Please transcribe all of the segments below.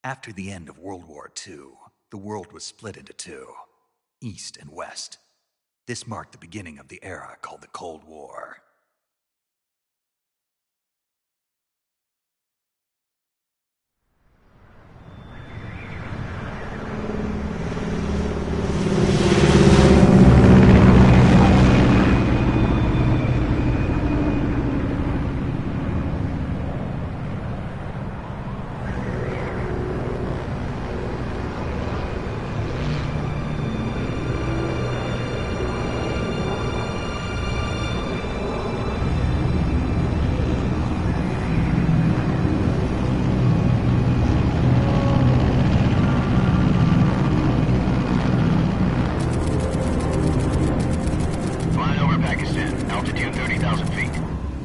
After the end of World War II, the world was split into two, East and West. This marked the beginning of the era called the Cold War.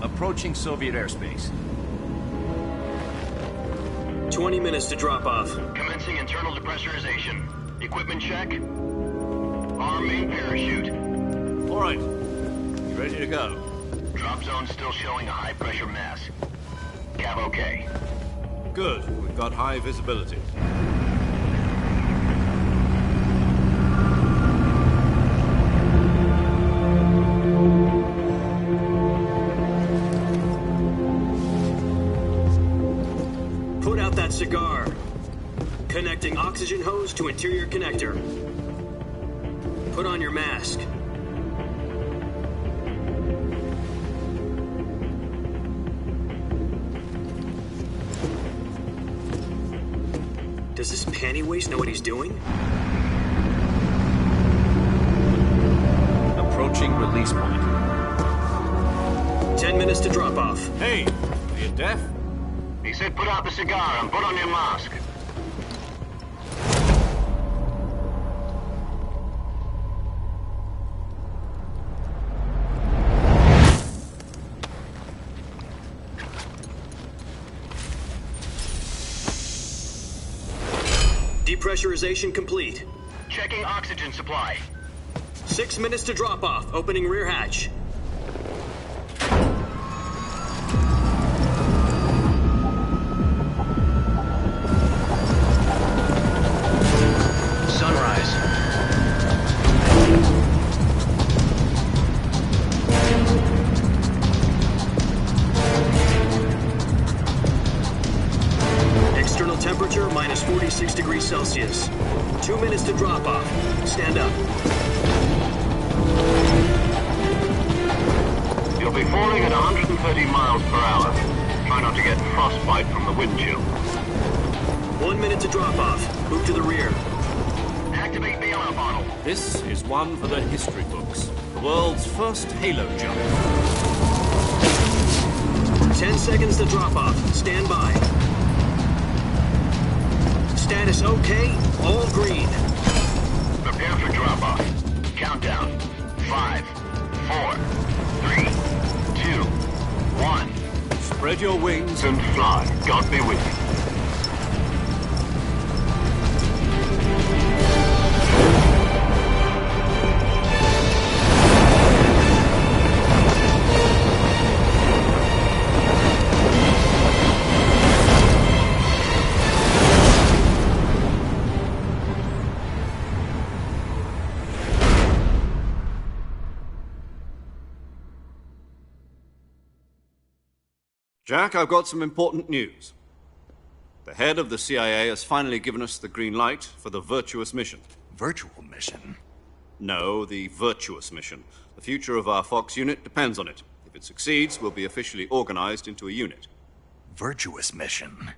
Approaching Soviet airspace. 20 minutes to drop off. Commencing internal depressurization. Equipment check. Arm main parachute. All right. You ready to go? Drop zone still showing a high pressure mass. Cav okay. Good. We've got high visibility. Cigar. Connecting oxygen hose to interior connector. Put on your mask. Does this panty waste know what he's doing? Approaching release point. 10 minutes to drop off. Hey, are you deaf? He said put out the cigar and put on your mask. Depressurization complete. Checking oxygen supply. 6 minutes to drop off. Opening rear hatch. Temperature minus 46 degrees Celsius. 2 minutes to drop off. Stand up. You'll be falling at 130 miles per hour. Try not to get frostbite from the wind chill. 1 minute to drop off. Move to the rear. Activate bailout bottle. This is one for the history books. The world's first halo jump. 10 seconds to drop off. Stand by. Status okay, all green. Prepare for drop-off. Countdown. 5, 4, 3, 2, 1. Spread your wings and fly. God be with you. Jack, I've got some important news. The head of the CIA has finally given us the green light for the Virtuous mission. Virtual mission? No, the Virtuous mission. The future of our Fox unit depends on it. If it succeeds, we'll be officially organized into a unit. Virtuous mission?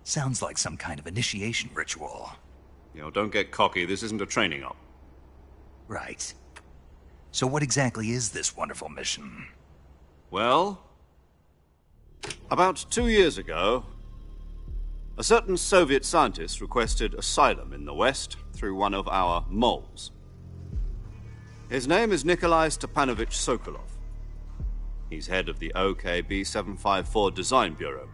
Sounds like some kind of initiation ritual. Don't get cocky. This isn't a training op. Right. So what exactly is this wonderful mission? Well, about 2 years ago, a certain Soviet scientist requested asylum in the West through one of our moles. His name is Nikolai Stepanovich Sokolov. He's head of the OKB 754 Design Bureau,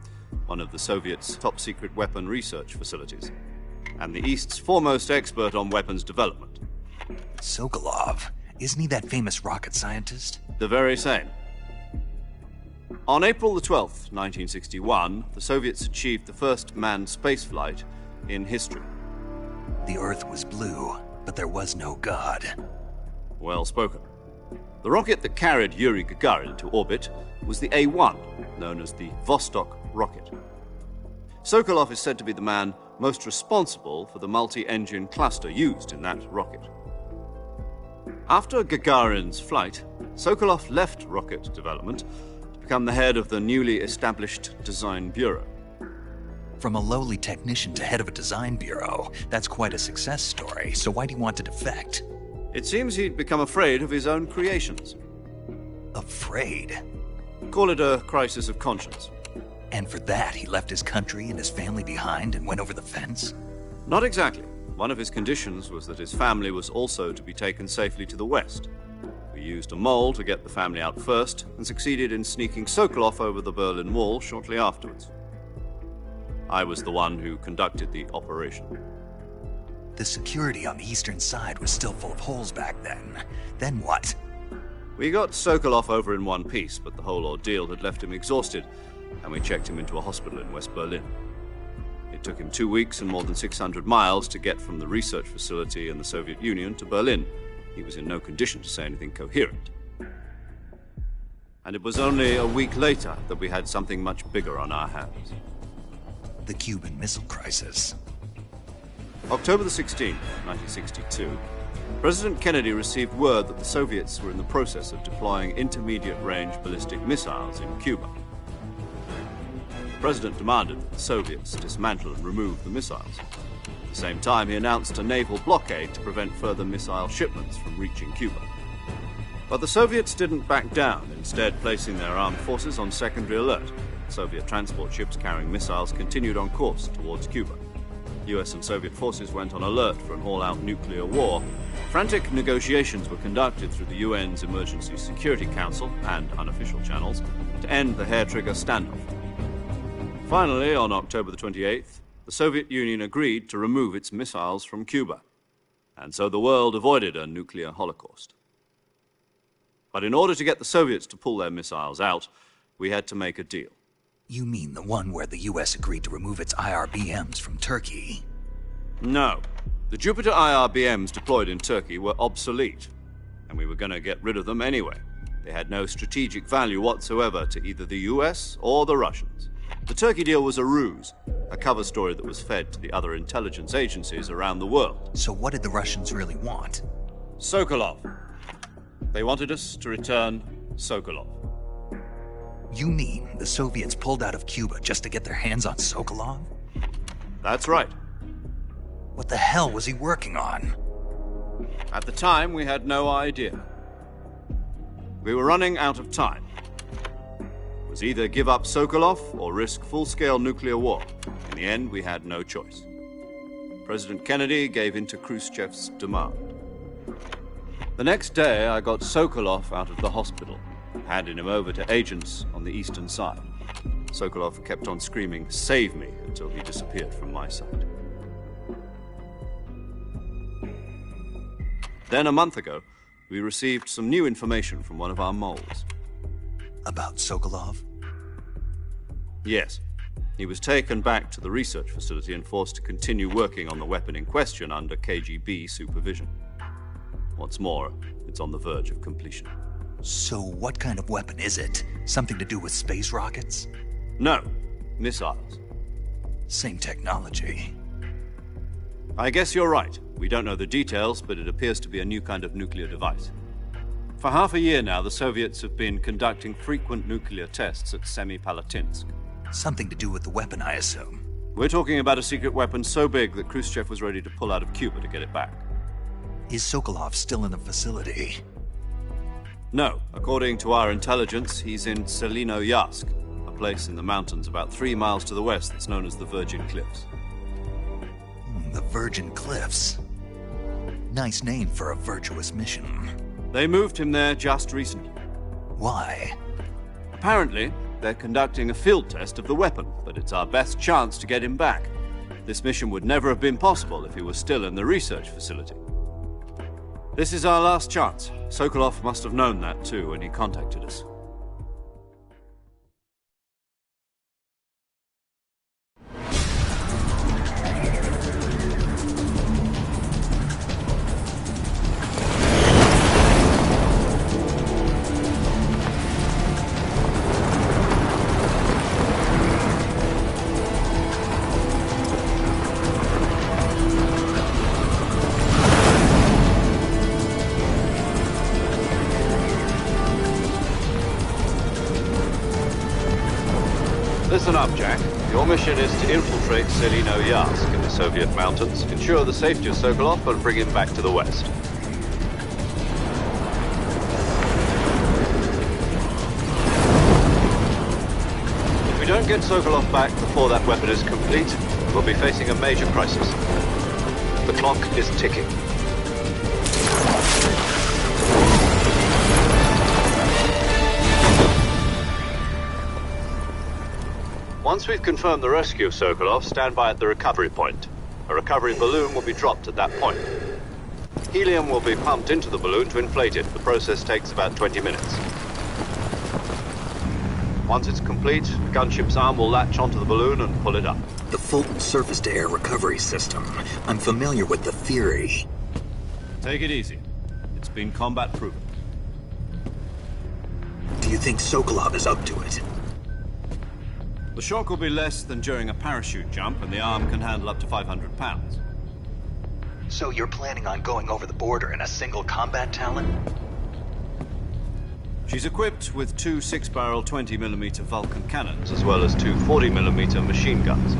one of the Soviets' top-secret weapon research facilities, and the East's foremost expert on weapons development. Sokolov? Isn't he that famous rocket scientist? The very same. On April the 12th, 1961, the Soviets achieved the first manned spaceflight in history. The Earth was blue, but there was no God. Well spoken. The rocket that carried Yuri Gagarin to orbit was the A-1, known as the Vostok rocket. Sokolov is said to be the man most responsible for the multi-engine cluster used in that rocket. After Gagarin's flight, Sokolov left rocket development to become the head of the newly established Design Bureau. From a lowly technician to head of a design bureau, that's quite a success story, so why'd he want to defect? It seems he'd become afraid of his own creations. Afraid? Call it a crisis of conscience. And for that, he left his country and his family behind and went over the fence? Not exactly. One of his conditions was that his family was also to be taken safely to the west. We used a mole to get the family out first and succeeded in sneaking Sokolov over the Berlin Wall shortly afterwards. I was the one who conducted the operation. The security on the eastern side was still full of holes back then. Then what? We got Sokolov over in one piece, but the whole ordeal had left him exhausted, and we checked him into a hospital in West Berlin. It took him 2 weeks and more than 600 miles to get from the research facility in the Soviet Union to Berlin. He was in no condition to say anything coherent. And it was only a week later that we had something much bigger on our hands. The Cuban Missile Crisis. October the 16th, 1962, President Kennedy received word that the Soviets were in the process of deploying intermediate-range ballistic missiles in Cuba. The President demanded that the Soviets dismantle and remove the missiles. At the same time, he announced a naval blockade to prevent further missile shipments from reaching Cuba. But the Soviets didn't back down, instead placing their armed forces on secondary alert. Soviet transport ships carrying missiles continued on course towards Cuba. US and Soviet forces went on alert for an all-out nuclear war. Frantic negotiations were conducted through the UN's Emergency Security Council and unofficial channels to end the hair-trigger standoff. Finally, on October the 28th, the Soviet Union agreed to remove its missiles from Cuba, and so the world avoided a nuclear holocaust. But in order to get the Soviets to pull their missiles out, we had to make a deal. You mean the one where the US agreed to remove its IRBMs from Turkey? No. The Jupiter IRBMs deployed in Turkey were obsolete, and we were going to get rid of them anyway. They had no strategic value whatsoever to either the US or the Russians. The Turkey deal was a ruse, a cover story that was fed to the other intelligence agencies around the world. So what did the Russians really want? Sokolov. They wanted us to return Sokolov. You mean the Soviets pulled out of Cuba just to get their hands on Sokolov? That's right. What the hell was he working on? At the time, we had no idea. We were running out of time. It was either give up Sokolov or risk full-scale nuclear war. In the end, we had no choice. President Kennedy gave in to Khrushchev's demand. The next day, I got Sokolov out of the hospital, handing him over to agents on the eastern side. Sokolov kept on screaming, "Save me," until he disappeared from my sight. Then, a month ago, we received some new information from one of our moles. About Sokolov? Yes. He was taken back to the research facility and forced to continue working on the weapon in question under KGB supervision. What's more, it's on the verge of completion. So what kind of weapon is it? Something to do with space rockets? No, missiles. Same technology. I guess you're right. We don't know the details, but it appears to be a new kind of nuclear device. For half a year now, the Soviets have been conducting frequent nuclear tests at Semipalatinsk. Something to do with the weapon, I assume. We're talking about a secret weapon so big that Khrushchev was ready to pull out of Cuba to get it back. Is Sokolov still in the facility? No. According to our intelligence, he's in Selinoyarsk, a place in the mountains about 3 miles to the west that's known as the Virgin Cliffs. The Virgin Cliffs. Nice name for a virtuous mission. They moved him there just recently. Why? Apparently, they're conducting a field test of the weapon, but it's our best chance to get him back. This mission would never have been possible if he was still in the research facility. This is our last chance. Sokolov must have known that too when he contacted us. up, Jack. Your mission is to infiltrate Selino Yask in the Soviet mountains, ensure the safety of Sokolov, and bring him back to the West. If we don't get Sokolov back before that weapon is complete, we'll be facing a major crisis. The clock is ticking. Once we've confirmed the rescue of Sokolov, stand by at the recovery point. A recovery balloon will be dropped at that point. Helium will be pumped into the balloon to inflate it. The process takes about 20 minutes. Once it's complete, the gunship's arm will latch onto the balloon and pull it up. The Fulton surface-to-air recovery system. I'm familiar with the theory. Take it easy. It's been combat-proven. Do you think Sokolov is up to it? The shock will be less than during a parachute jump, and the arm can handle up to 500 pounds. So you're planning on going over the border in a single combat Talon? She's equipped with two 6-barrel 20mm Vulcan cannons, as well as two 40mm machine guns.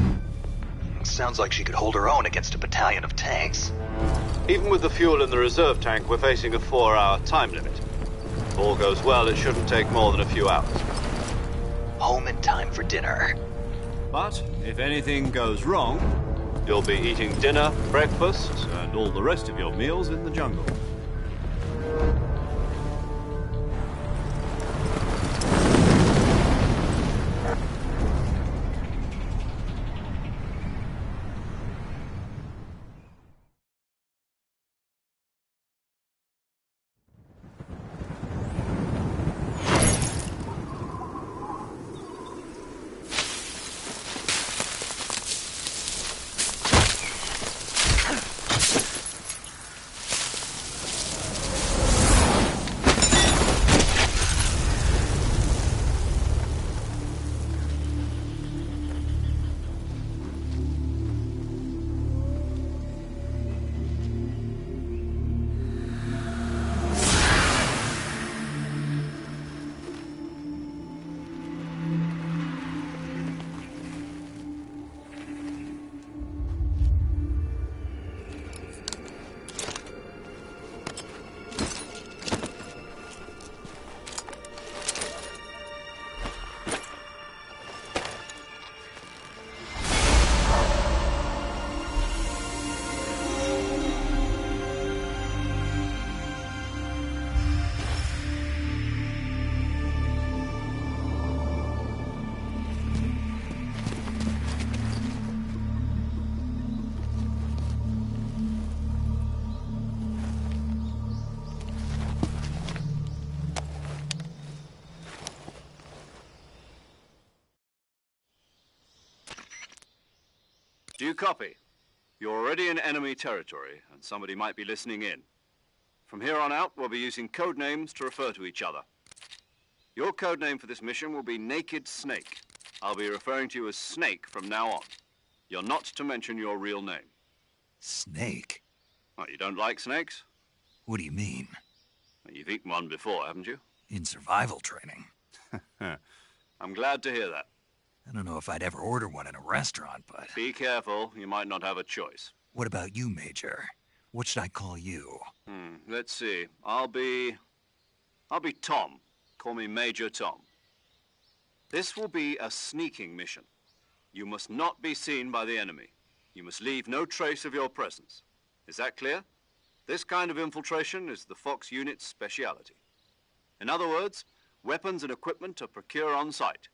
Sounds like she could hold her own against a battalion of tanks. Even with the fuel in the reserve tank, we're facing a 4-hour time limit. If all goes well, it shouldn't take more than a few hours. Home in time for dinner. But if anything goes wrong, you'll be eating dinner, breakfast, and all the rest of your meals in the jungle. Do you copy? You're already in enemy territory, and somebody might be listening in. From here on out, we'll be using code names to refer to each other. Your code name for this mission will be Naked Snake. I'll be referring to you as Snake from now on. You're not to mention your real name. Snake? Oh, you don't like snakes? What do you mean? Well, you've eaten one before, haven't you? In survival training. I'm glad to hear that. I don't know if I'd ever order one in a restaurant, but... Be careful, you might not have a choice. What about you, Major? What should I call you? Let's see. I'll be Tom. Call me Major Tom. This will be a sneaking mission. You must not be seen by the enemy. You must leave no trace of your presence. Is that clear? This kind of infiltration is the Fox unit's speciality. In other words, weapons and equipment are procured on site.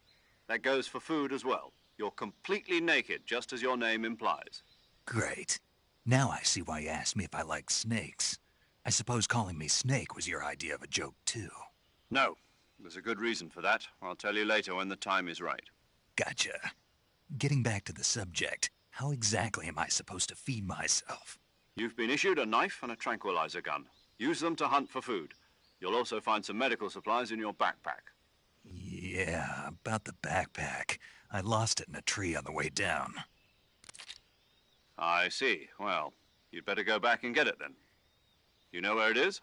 That goes for food as well. You're completely naked, just as your name implies. Great. Now I see why you asked me if I like snakes. I suppose calling me Snake was your idea of a joke, too. No. There's a good reason for that. I'll tell you later when the time is right. Gotcha. Getting back to the subject, how exactly am I supposed to feed myself? You've been issued a knife and a tranquilizer gun. Use them to hunt for food. You'll also find some medical supplies in your backpack. Yeah, about the backpack. I lost it in a tree on the way down. I see. Well, you'd better go back and get it then. You know where it is?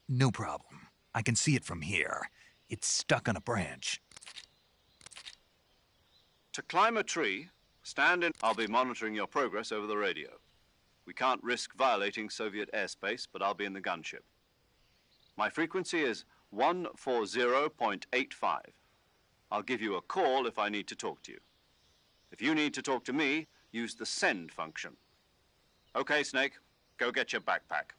No problem. I can see it from here. It's stuck on a branch. To climb a tree, stand in. I'll be monitoring your progress over the radio. We can't risk violating Soviet airspace, but I'll be in the gunship. My frequency is 140.85. I'll give you a call if I need to talk to you. If you need to talk to me, use the send function. Okay, Snake, go get your backpack.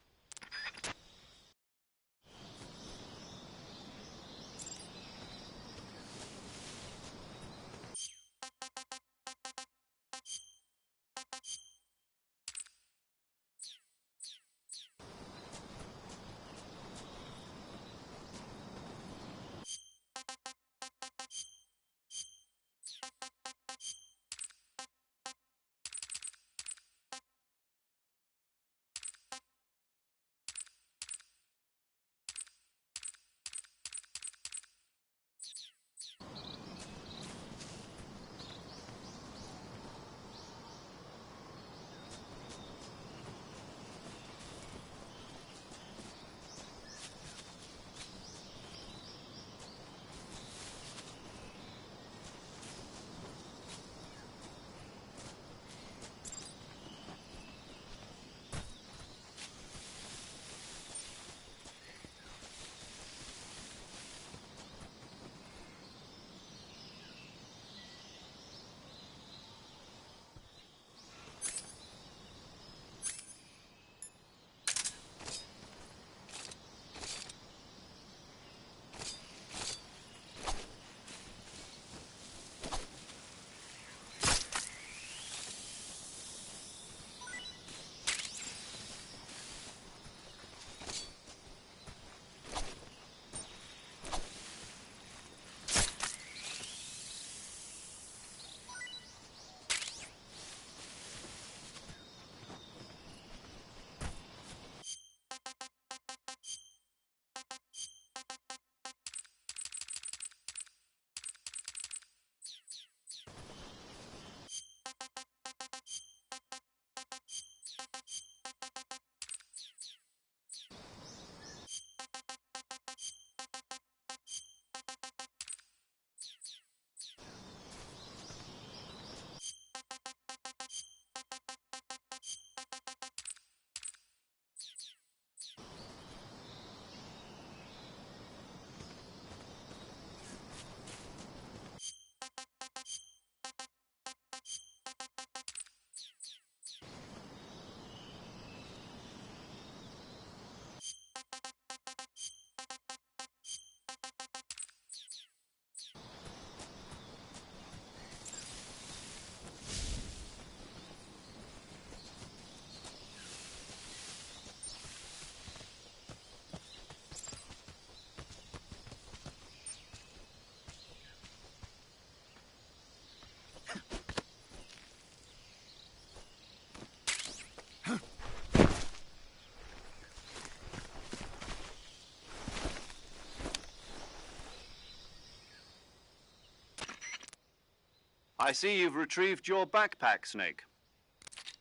I see you've retrieved your backpack, Snake.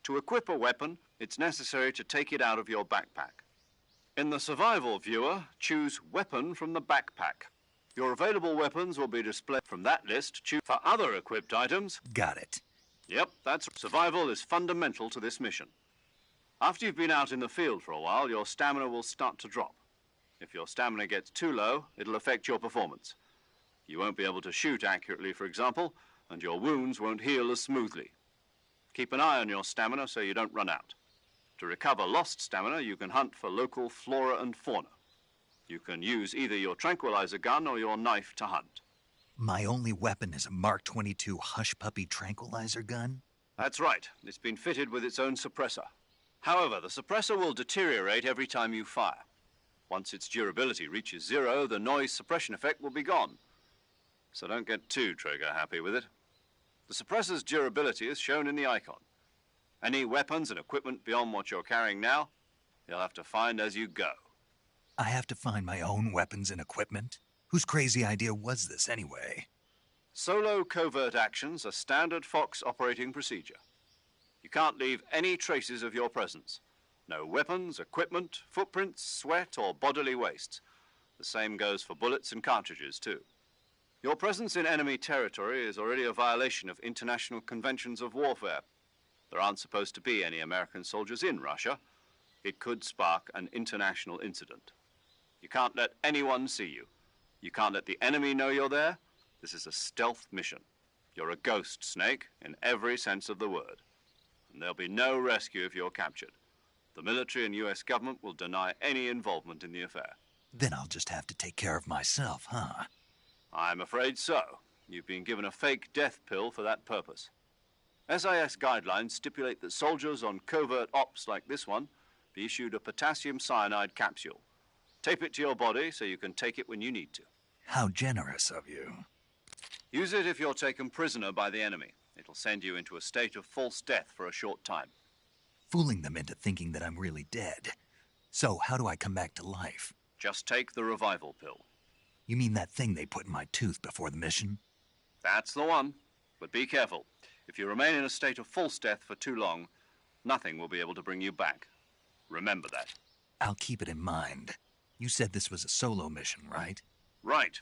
To equip a weapon, it's necessary to take it out of your backpack. In the survival viewer, choose Weapon from the backpack. Your available weapons will be displayed from that list. Choose for other equipped items. Got it. Yep, that's survival is fundamental to this mission. After you've been out in the field for a while, your stamina will start to drop. If your stamina gets too low, it'll affect your performance. You won't be able to shoot accurately, for example, and your wounds won't heal as smoothly. Keep an eye on your stamina so you don't run out. To recover lost stamina, you can hunt for local flora and fauna. You can use either your tranquilizer gun or your knife to hunt. My only weapon is a Mark 22 Hush Puppy tranquilizer gun? That's right. It's been fitted with its own suppressor. However, the suppressor will deteriorate every time you fire. Once its durability reaches 0, the noise suppression effect will be gone. So don't get too trigger happy with it. The suppressor's durability is shown in the icon. Any weapons and equipment beyond what you're carrying now, you'll have to find as you go. I have to find my own weapons and equipment? Whose crazy idea was this anyway? Solo covert actions are standard Fox operating procedure. You can't leave any traces of your presence. No weapons, equipment, footprints, sweat, or bodily wastes. The same goes for bullets and cartridges, too. Your presence in enemy territory is already a violation of international conventions of warfare. There aren't supposed to be any American soldiers in Russia. It could spark an international incident. You can't let anyone see you. You can't let the enemy know you're there. This is a stealth mission. You're a ghost, Snake, in every sense of the word. And there'll be no rescue if you're captured. The military and U.S. government will deny any involvement in the affair. Then I'll just have to take care of myself, huh? I'm afraid so. You've been given a fake death pill for that purpose. SIS guidelines stipulate that soldiers on covert ops like this one be issued a potassium cyanide capsule. Tape it to your body so you can take it when you need to. How generous of you. Use it if you're taken prisoner by the enemy. It'll send you into a state of false death for a short time. Fooling them into thinking that I'm really dead. So, how do I come back to life? Just take the revival pill. You mean that thing they put in my tooth before the mission? That's the one. But be careful. If you remain in a state of false death for too long, nothing will be able to bring you back. Remember that. I'll keep it in mind. You said this was a solo mission, right? Right.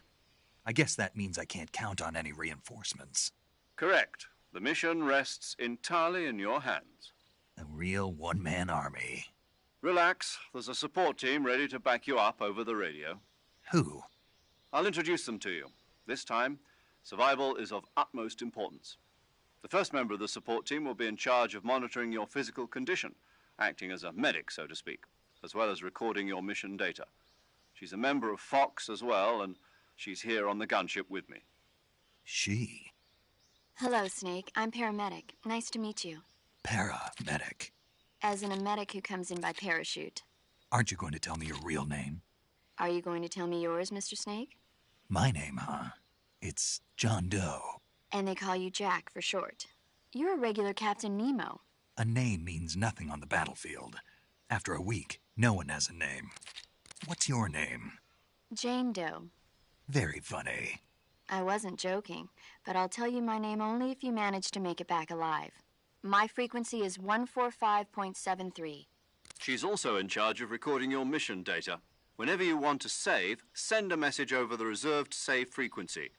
I guess that means I can't count on any reinforcements. Correct. The mission rests entirely in your hands. A real one-man army. Relax. There's a support team ready to back you up over the radio. Who? I'll introduce them to you. This time, survival is of utmost importance. The first member of the support team will be in charge of monitoring your physical condition, acting as a medic, so to speak, as well as recording your mission data. She's a member of Fox as well, and she's here on the gunship with me. She? Hello, Snake. I'm paramedic. Nice to meet you. Paramedic. As in a medic who comes in by parachute. Aren't you going to tell me your real name? Are you going to tell me yours, Mr. Snake? My name, huh? It's John Doe. And they call you Jack for short. You're a regular Captain Nemo. A name means nothing on the battlefield. After a week, no one has a name. What's your name? Jane Doe. Very funny. I wasn't joking, but I'll tell you my name only if you manage to make it back alive. My frequency is 145.73. She's also in charge of recording your mission data. Whenever you want to save, send a message over the reserved save frequency,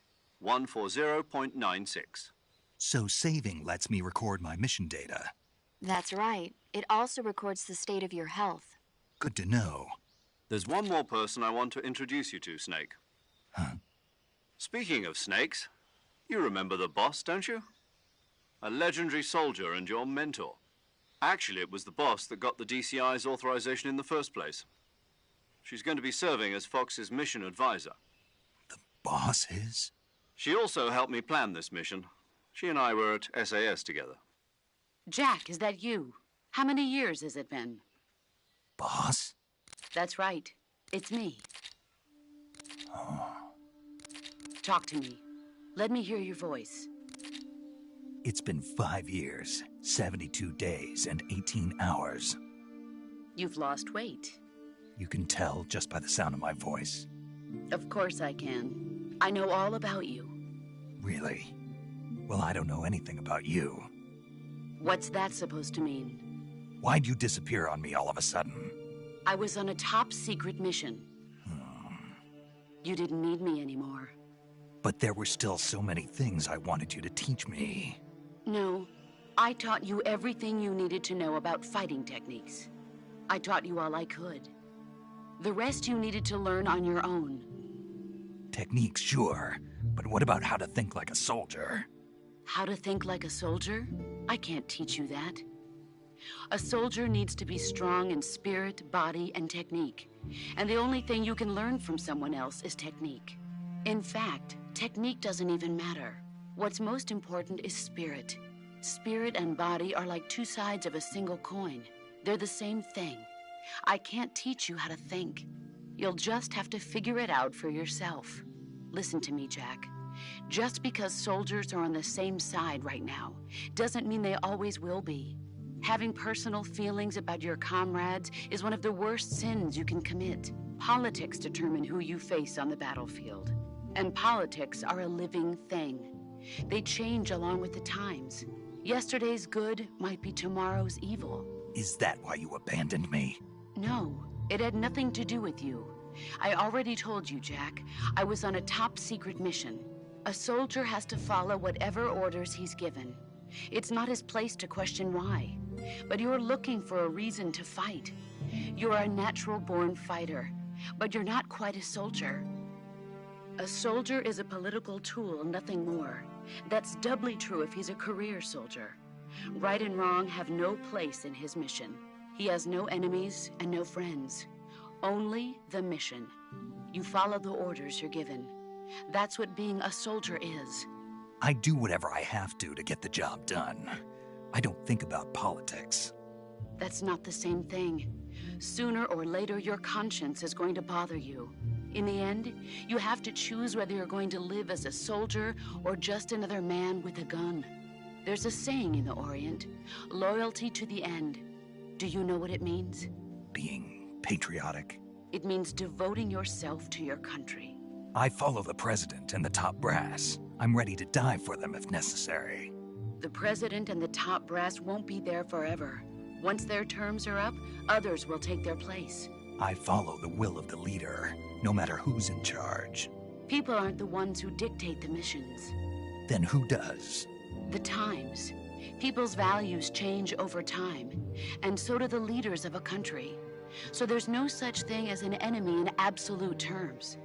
140.96. So saving lets me record my mission data. That's right. It also records the state of your health. Good to know. There's one more person I want to introduce you to, Snake. Huh? Speaking of snakes, you remember the boss, don't you? A legendary soldier and your mentor. Actually, it was the boss that got the DCI's authorization in the first place. She's going to be serving as Fox's mission advisor. The boss is? She also helped me plan this mission. She and I were at SAS together. Jack, is that you? How many years has it been? Boss? That's right. It's me. Oh. Talk to me. Let me hear your voice. It's been 5 years, 72 days, and 18 hours. You've lost weight. You can tell just by the sound of my voice. Of course I can. I know all about you. Really? Well, I don't know anything about you. What's that supposed to mean? Why'd you disappear on me all of a sudden? I was on a top-secret mission. You didn't need me anymore. But there were still so many things I wanted you to teach me. No, I taught you everything you needed to know about fighting techniques. I taught you all I could. The rest you needed to learn on your own. Techniques, sure. But what about how to think like a soldier? How to think like a soldier? I can't teach you that. A soldier needs to be strong in spirit, body, and technique. And the only thing you can learn from someone else is technique. In fact, technique doesn't even matter. What's most important is spirit. Spirit and body are like two sides of a single coin. They're the same thing. I can't teach you how to think. You'll just have to figure it out for yourself. Listen to me, Jack. Just because soldiers are on the same side right now doesn't mean they always will be. Having personal feelings about your comrades is one of the worst sins you can commit. Politics determine who you face on the battlefield. And politics are a living thing. They change along with the times. Yesterday's good might be tomorrow's evil. Is that why you abandoned me? No, it had nothing to do with you. I already told you, Jack. I was on a top-secret mission. A soldier has to follow whatever orders he's given. It's not his place to question why, but you're looking for a reason to fight. You're a natural-born fighter, but you're not quite a soldier. A soldier is a political tool, nothing more. That's doubly true if he's a career soldier. Right and wrong have no place in his mission. He has no enemies and no friends. Only the mission. You follow the orders you're given. That's what being a soldier is. I do whatever I have to get the job done. I don't think about politics. That's not the same thing. Sooner or later, your conscience is going to bother you. In the end, you have to choose whether you're going to live as a soldier or just another man with a gun. There's a saying in the Orient, loyalty to the end. Do you know what it means? Being patriotic. It means devoting yourself to your country. I follow the president and the top brass. I'm ready to die for them if necessary. The president and the top brass won't be there forever. Once their terms are up, others will take their place. I follow the will of the leader, no matter who's in charge. People aren't the ones who dictate the missions. Then who does? The times. People's values change over time, and so do the leaders of a country. So there's no such thing as an enemy in absolute terms.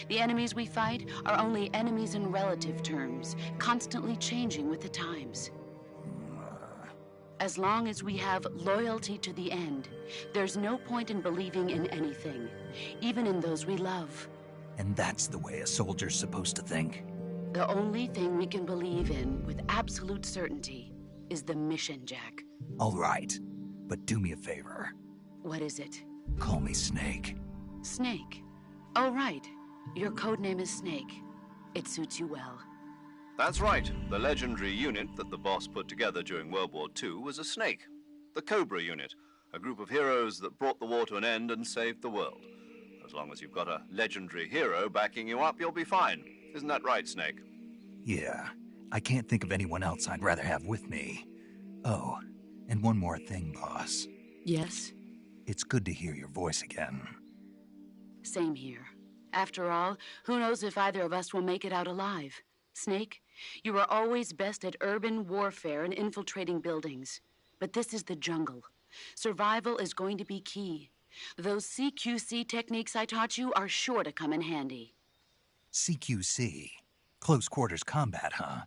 The enemies we fight are only enemies in relative terms, constantly changing with the times. As long as we have loyalty to the end, there's no point in believing in anything, even in those we love. And that's the way a soldier's supposed to think? The only thing we can believe in with absolute certainty is the mission, Jack. All right, but do me a favor. What is it? Call me Snake. Snake? Oh, right. Your codename is Snake. It suits you well. That's right. The legendary unit that the boss put together during World War II was a snake. The Cobra unit, a group of heroes that brought the war to an end and saved the world. As long as you've got a legendary hero backing you up, you'll be fine. Isn't that right, Snake? Yeah. I can't think of anyone else I'd rather have with me. Oh, and one more thing, boss. Yes? It's good to hear your voice again. Same here. After all, who knows if either of us will make it out alive? Snake, you are always best at urban warfare and infiltrating buildings. But this is the jungle. Survival is going to be key. Those CQC techniques I taught you are sure to come in handy. CQC? Close quarters combat, huh?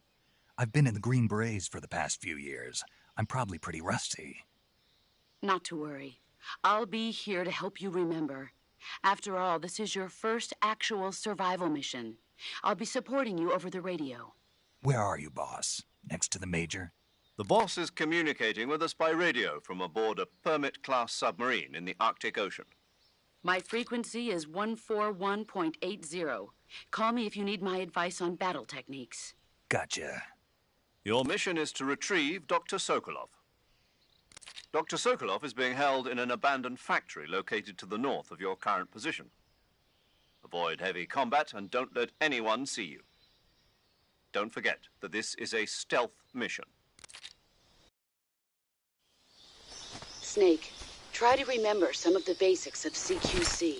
I've been in the Green Berets for the past few years. I'm probably pretty rusty. Not to worry. I'll be here to help you remember. After all, this is your first actual survival mission. I'll be supporting you over the radio. Where are you, boss? Next to the Major? The boss is communicating with us by radio from aboard a Permit-class submarine in the Arctic Ocean. My frequency is 141.80. Call me if you need my advice on battle techniques. Gotcha. Your mission is to retrieve Dr. Sokolov. Dr. Sokolov is being held in an abandoned factory located to the north of your current position. Avoid heavy combat and don't let anyone see you. Don't forget that this is a stealth mission. Snake, try to remember some of the basics of CQC.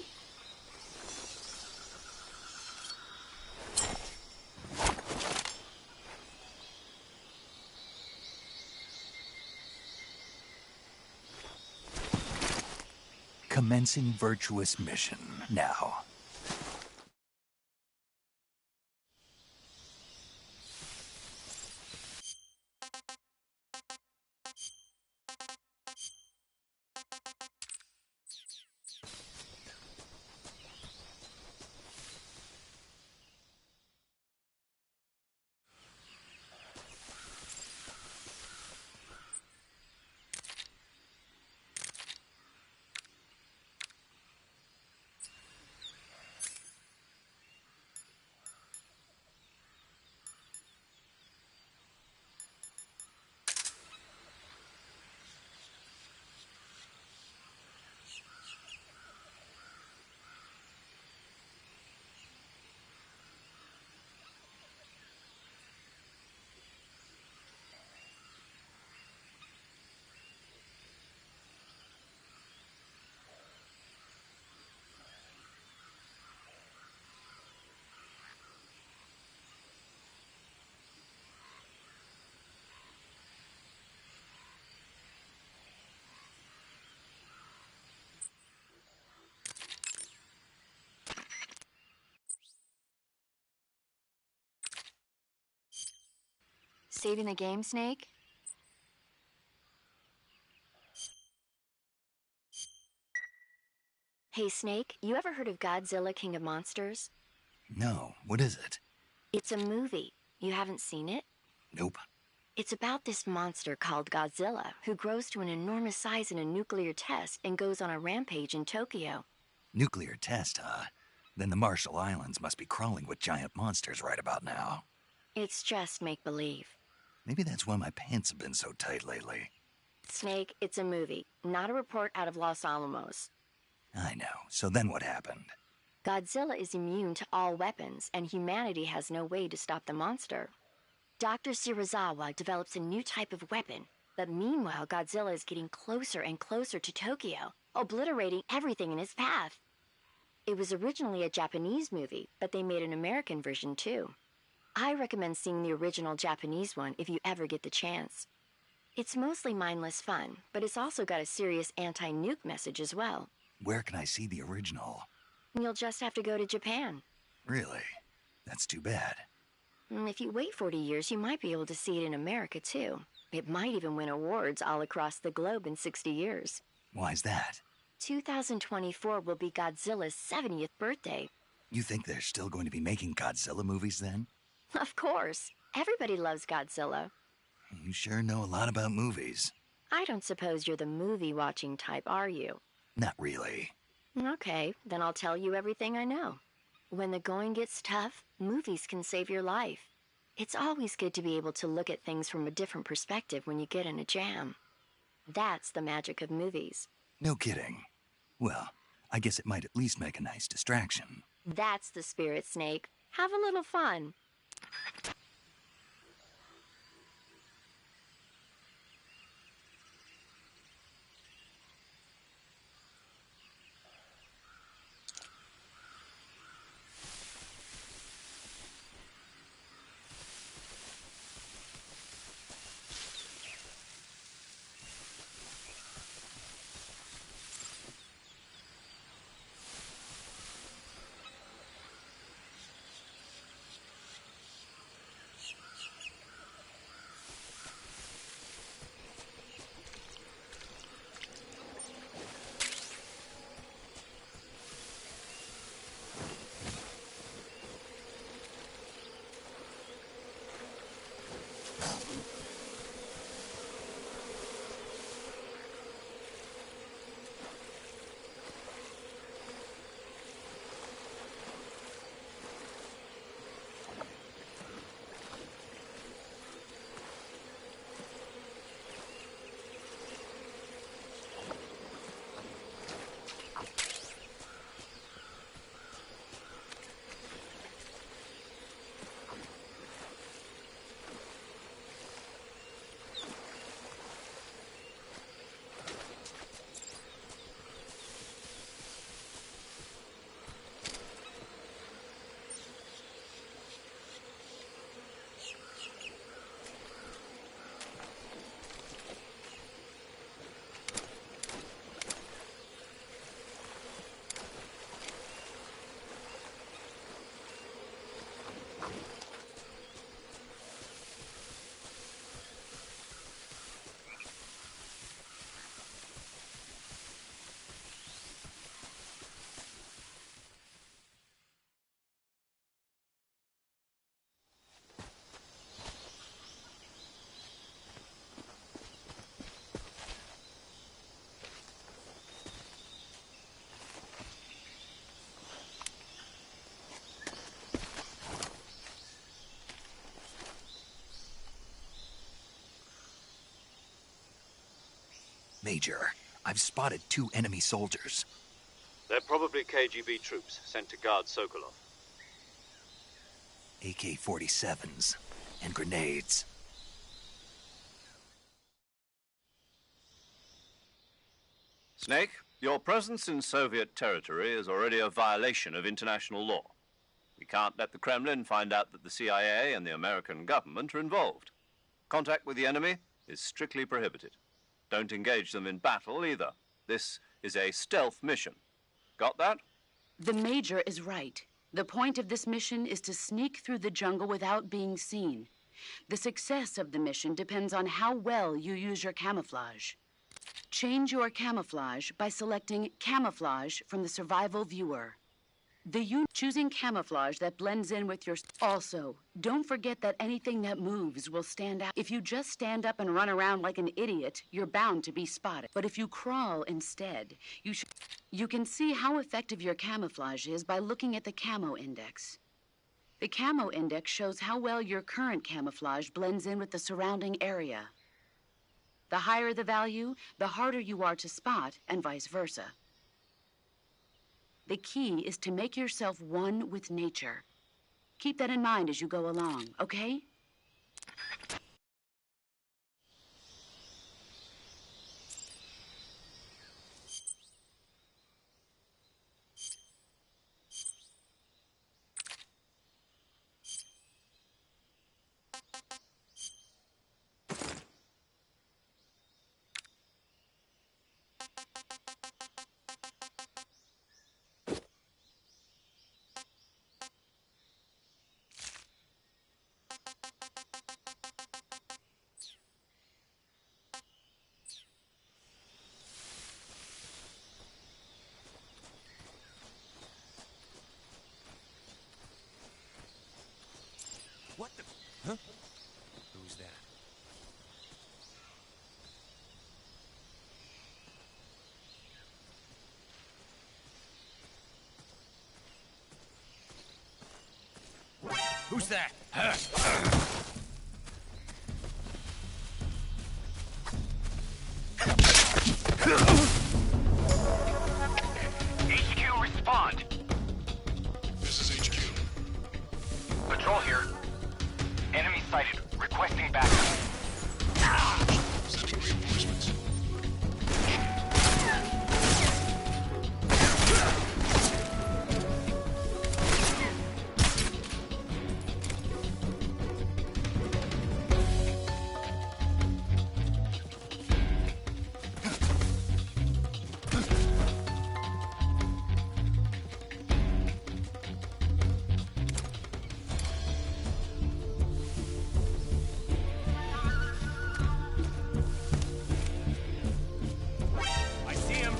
Commencing virtuous mission now. Saving the game, Snake? Hey, Snake, you ever heard of Godzilla, King of Monsters? No, what is it? It's a movie. You haven't seen it? Nope. It's about this monster called Godzilla, who grows to an enormous size in a nuclear test and goes on a rampage in Tokyo. Nuclear test, huh? Then the Marshall Islands must be crawling with giant monsters right about now. It's just make-believe. Maybe that's why my pants have been so tight lately. Snake, it's a movie, not a report out of Los Alamos. I know. So then what happened? Godzilla is immune to all weapons, and humanity has no way to stop the monster. Dr. Shirazawa develops a new type of weapon, but meanwhile Godzilla is getting closer and closer to Tokyo, obliterating everything in his path. It was originally a Japanese movie, but they made an American version too. I recommend seeing the original Japanese one if you ever get the chance. It's mostly mindless fun, but it's also got a serious anti-nuke message as well. Where can I see the original? You'll just have to go to Japan. Really? That's too bad. If you wait 40 years, you might be able to see it in America too. It might even win awards all across the globe in 60 years. Why's that? 2024 will be Godzilla's 70th birthday. You think they're still going to be making Godzilla movies then? Of course. Everybody loves Godzilla. You sure know a lot about movies. I don't suppose you're the movie-watching type, are you? Not really. Okay, then I'll tell you everything I know. When the going gets tough, movies can save your life. It's always good to be able to look at things from a different perspective when you get in a jam. That's the magic of movies. No kidding. Well, I guess it might at least make a nice distraction. That's the spirit, Snake. Have a little fun. Major, I've spotted 2 enemy soldiers. They're probably KGB troops sent to guard Sokolov. AK-47s and grenades. Snake, your presence in Soviet territory is already a violation of international law. We can't let the Kremlin find out that the CIA and the American government are involved. Contact with the enemy is strictly prohibited. Don't engage them in battle either. This is a stealth mission. Got that? The Major is right. The point of this mission is to sneak through the jungle without being seen. The success of the mission depends on how well you use your camouflage. Change your camouflage by selecting Camouflage from the Survival Viewer. Choosing camouflage that blends in with your... Also, don't forget that anything that moves will stand out. If you just stand up and run around like an idiot, you're bound to be spotted. But if you crawl instead, you can see how effective your camouflage is by looking at the Camo Index. The Camo Index shows how well your current camouflage blends in with the surrounding area. The higher the value, the harder you are to spot, and vice versa. The key is to make yourself one with nature. Keep that in mind as you go along, okay? What the... Huh? Who's that? Who's that? HQ, respond. This is HQ. Patrol here. Enemy sighted. Requesting backup. Sending reinforcements. I see him.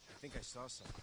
I think I saw something.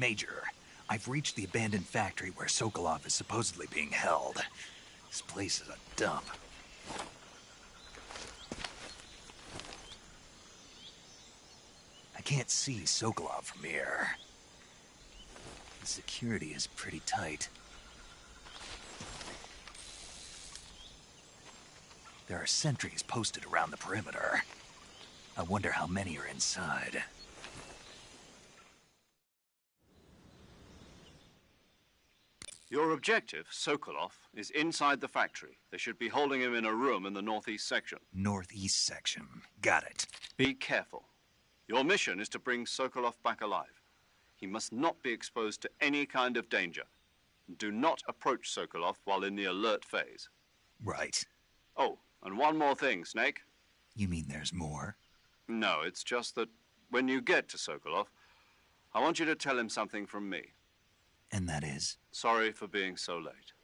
Major, I've reached the abandoned factory where Sokolov is supposedly being held. This place is a dump. I can't see Sokolov from here. The security is pretty tight. There are sentries posted around the perimeter. I wonder how many are inside. Your objective, Sokolov, is inside the factory. They should be holding him in a room in the northeast section. Northeast section. Got it. Be careful. Your mission is to bring Sokolov back alive. He must not be exposed to any kind of danger. Do not approach Sokolov while in the alert phase. Right. Oh, and one more thing, Snake. You mean there's more? No, it's just that when you get to Sokolov, I want you to tell him something from me. And that is? Sorry for being so late.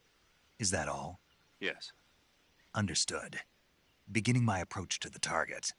Is that all? Yes. Understood. Beginning my approach to the target.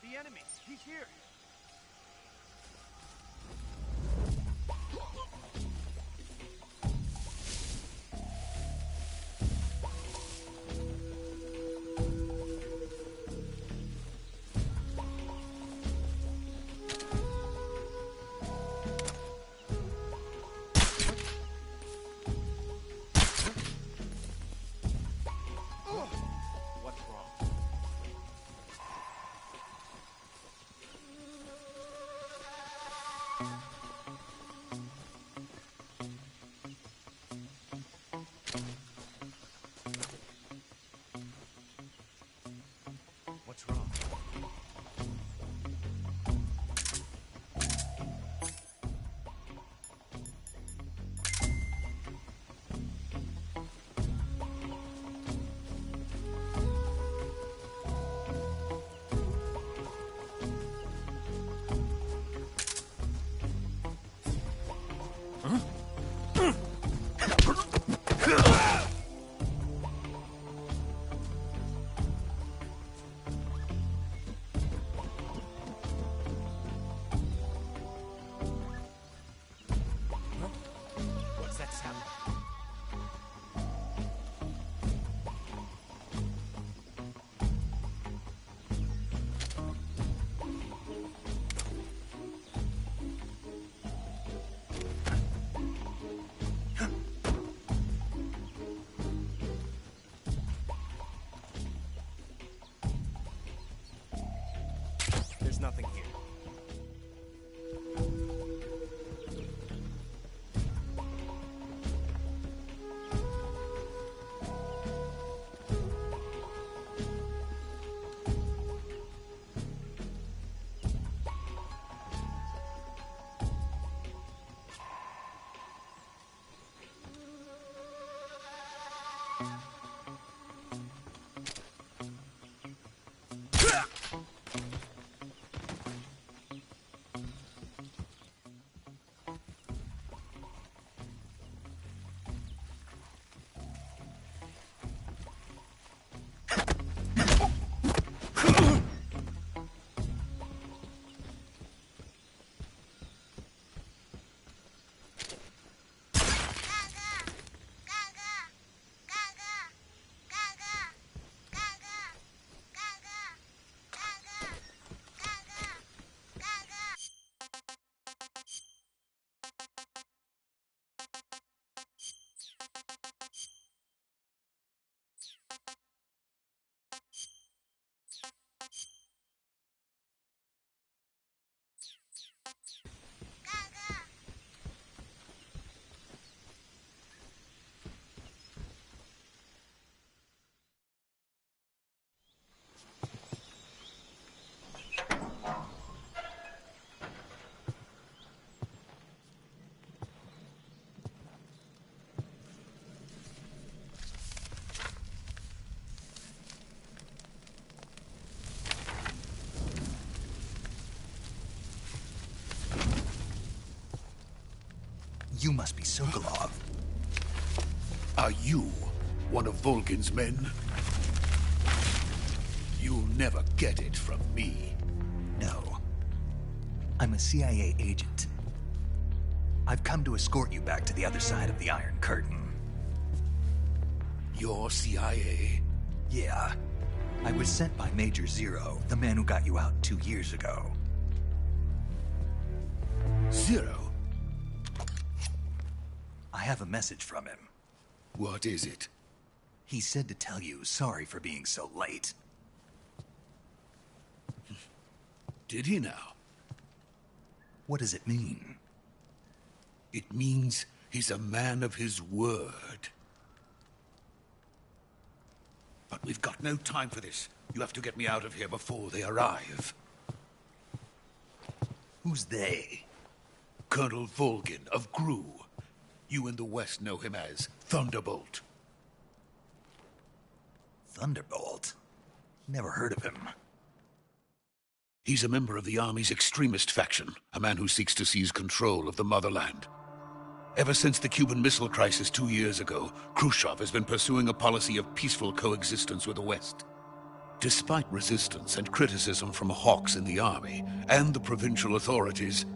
The enemy! He's here! What's wrong? You must be Sokolov. Are you one of Volgin's men? You'll never get it from me. No. I'm a CIA agent. I've come to escort you back to the other side of the Iron Curtain. You're CIA? Yeah. I was sent by Major Zero, the man who got you out 2 years ago. Zero? I have a message from him. What is it? He said to tell you sorry for being so late. Did he now? What does it mean? It means he's a man of his word. But we've got no time for this. You have to get me out of here before they arrive. Who's they? Colonel Volgin of GRU. You in the West know him as Thunderbolt. Thunderbolt? Never heard of him. He's a member of the Army's extremist faction, a man who seeks to seize control of the motherland. Ever since the Cuban Missile Crisis 2 years ago, Khrushchev has been pursuing a policy of peaceful coexistence with the West. Despite resistance and criticism from hawks in the army and the provincial authorities,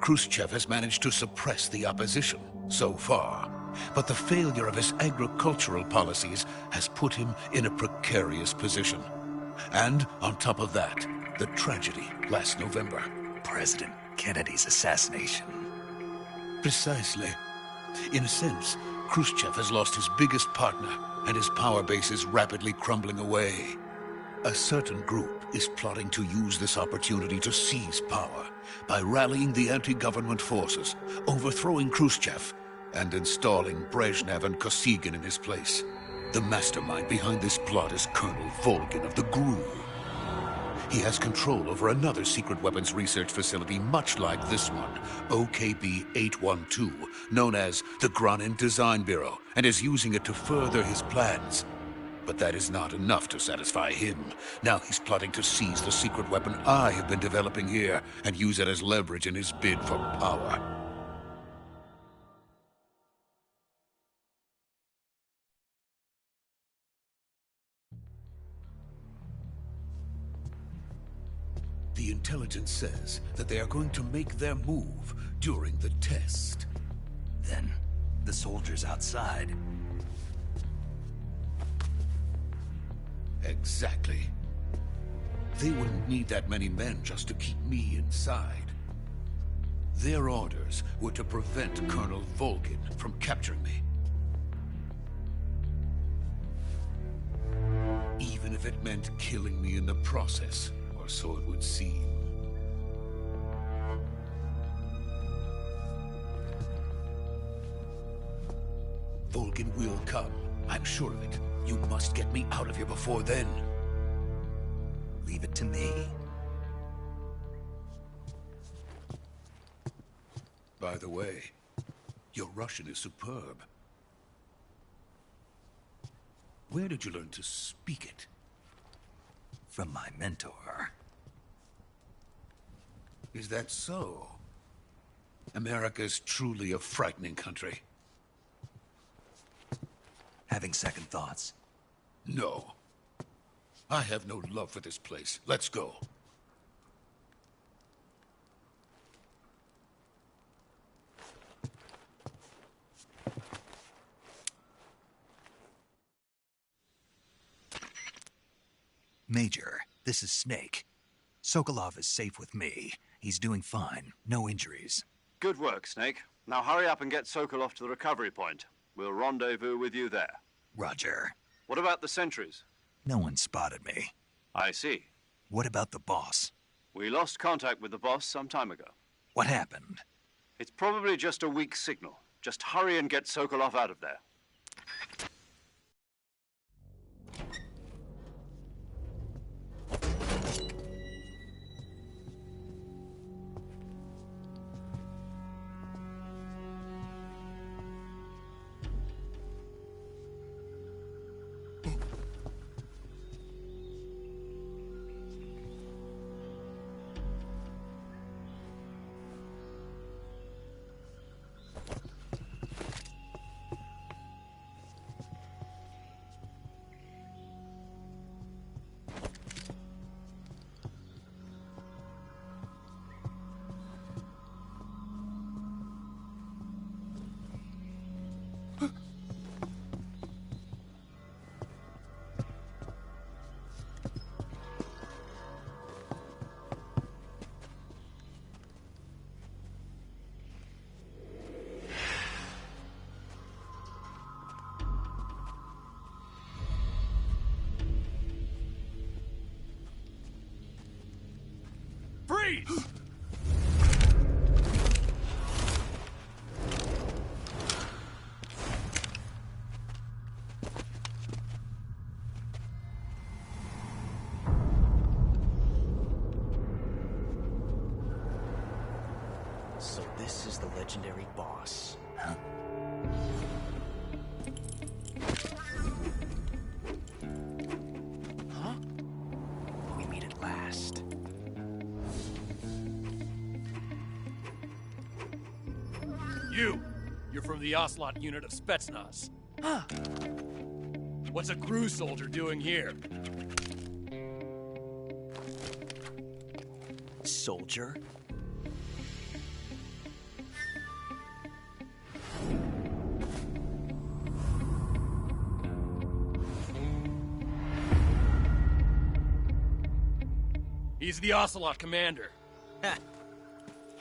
Khrushchev has managed to suppress the opposition so far. But the failure of his agricultural policies has put him in a precarious position. And on top of that, the tragedy last November. President Kennedy's assassination. Precisely. In a sense, Khrushchev has lost his biggest partner, and his power base is rapidly crumbling away. A certain group is plotting to use this opportunity to seize power by rallying the anti-government forces, overthrowing Khrushchev, and installing Brezhnev and Kosygin in his place. The mastermind behind this plot is Colonel Volgin of the GRU. He has control over another secret weapons research facility much like this one, OKB-812, known as the Granin Design Bureau, and is using it to further his plans. But that is not enough to satisfy him. Now he's plotting to seize the secret weapon I have been developing here and use it as leverage in his bid for power. The intelligence says that they are going to make their move during the test. Then, the soldiers outside. Exactly. They wouldn't need that many men just to keep me inside. Their orders were to prevent Colonel Volgin from capturing me. Even if it meant killing me in the process, or so it would seem. Volgin will come. I'm sure of it. You must get me out of here before then. Leave it to me. By the way, your Russian is superb. Where did you learn to speak it? From my mentor. Is that so? America's truly a frightening country. Having second thoughts? No. I have no love for this place. Let's go. Major, this is Snake. Sokolov is safe with me. He's doing fine. No injuries. Good work, Snake. Now hurry up and get Sokolov to the recovery point. We'll rendezvous with you there. Roger. What about the sentries? No one spotted me. I see. What about the boss? We lost contact with the boss some time ago. What happened? It's probably just a weak signal. Just hurry and get Sokolov out of there. Freeze! So this is the legendary boss. Huh? Huh? We meet at last. You're from the Ocelot unit of Spetsnaz. Huh. What's a crew soldier doing here? Soldier? He's the Ocelot commander. Ha!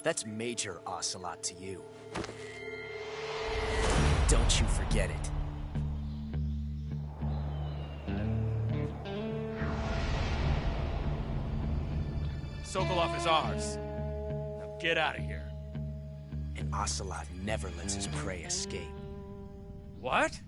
That's Major Ocelot to you. Don't you forget it. Sokolov is ours. Now get out of here. And Ocelot never lets his prey escape. What?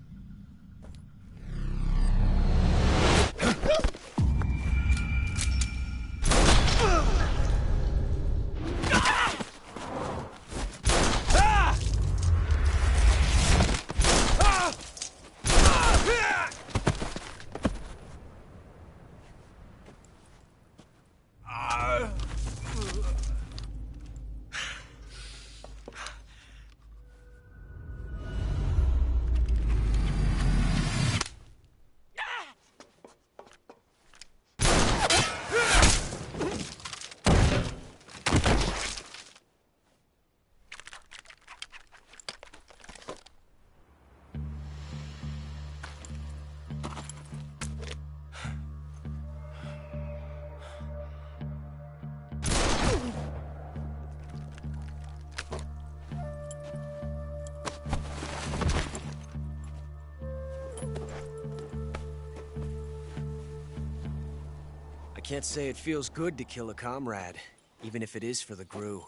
I can't say it feels good to kill a comrade, even if it is for the GRU.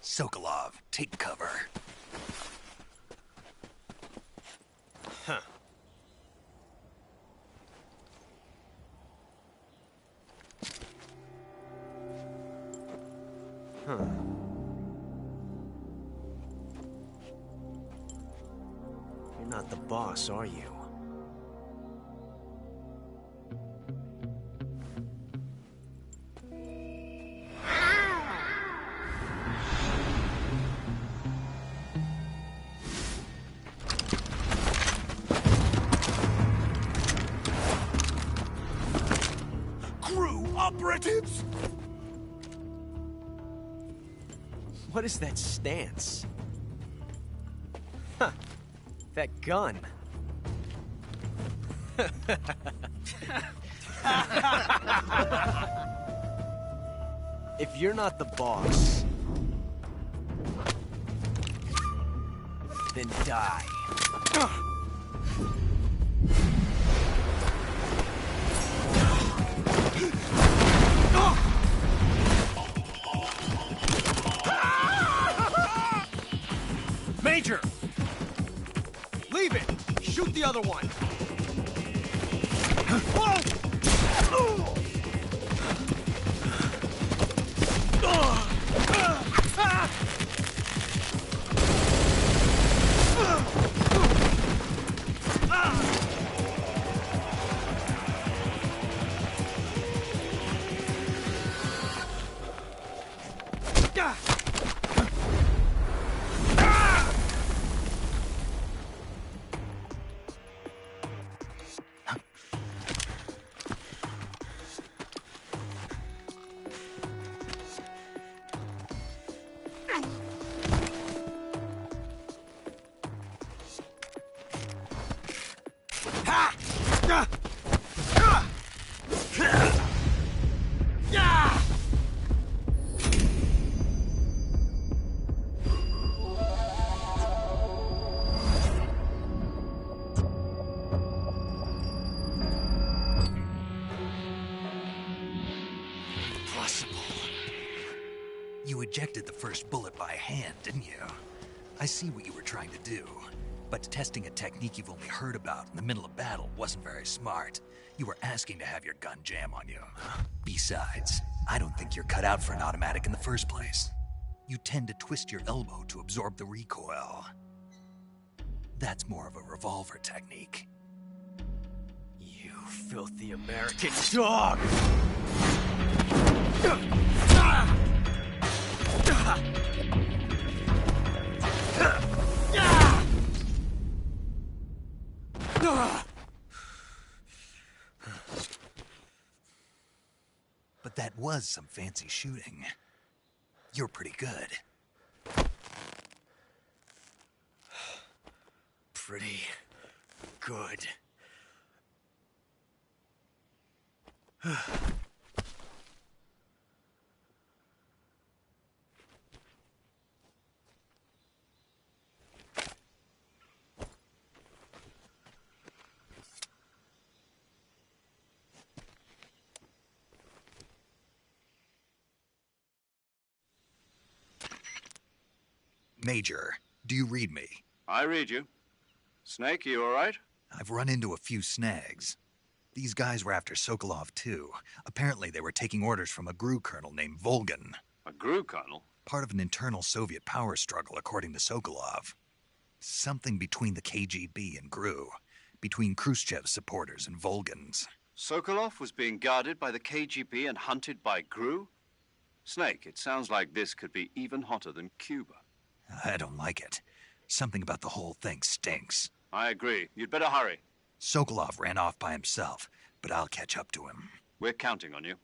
Sokolov, take cover. Huh. Huh. You're not the boss, are you? Operatives? What is that stance? Huh. That gun. If you're not the boss, then die. Major! Leave it! Shoot the other one! Whoa! You ejected the first bullet by hand, didn't you? I see what you were trying to do. But testing a technique you've only heard about in the middle of battle wasn't very smart. You were asking to have your gun jam on you. Besides, I don't think you're cut out for an automatic in the first place. You tend to twist your elbow to absorb the recoil. That's more of a revolver technique. You filthy American dog! But that was some fancy shooting. You're pretty good. Pretty good. Major, do you read me? I read you. Snake, you all right? I've run into a few snags. These guys were after Sokolov, too. Apparently they were taking orders from a GRU colonel named Volgan. A GRU colonel? Part of an internal Soviet power struggle, according to Sokolov. Something between the KGB and GRU. Between Khrushchev's supporters and Volgan's. Sokolov was being guarded by the KGB and hunted by GRU? Snake, it sounds like this could be even hotter than Cuba. I don't like it. Something about the whole thing stinks. I agree. You'd better hurry. Sokolov ran off by himself, but I'll catch up to him. We're counting on you.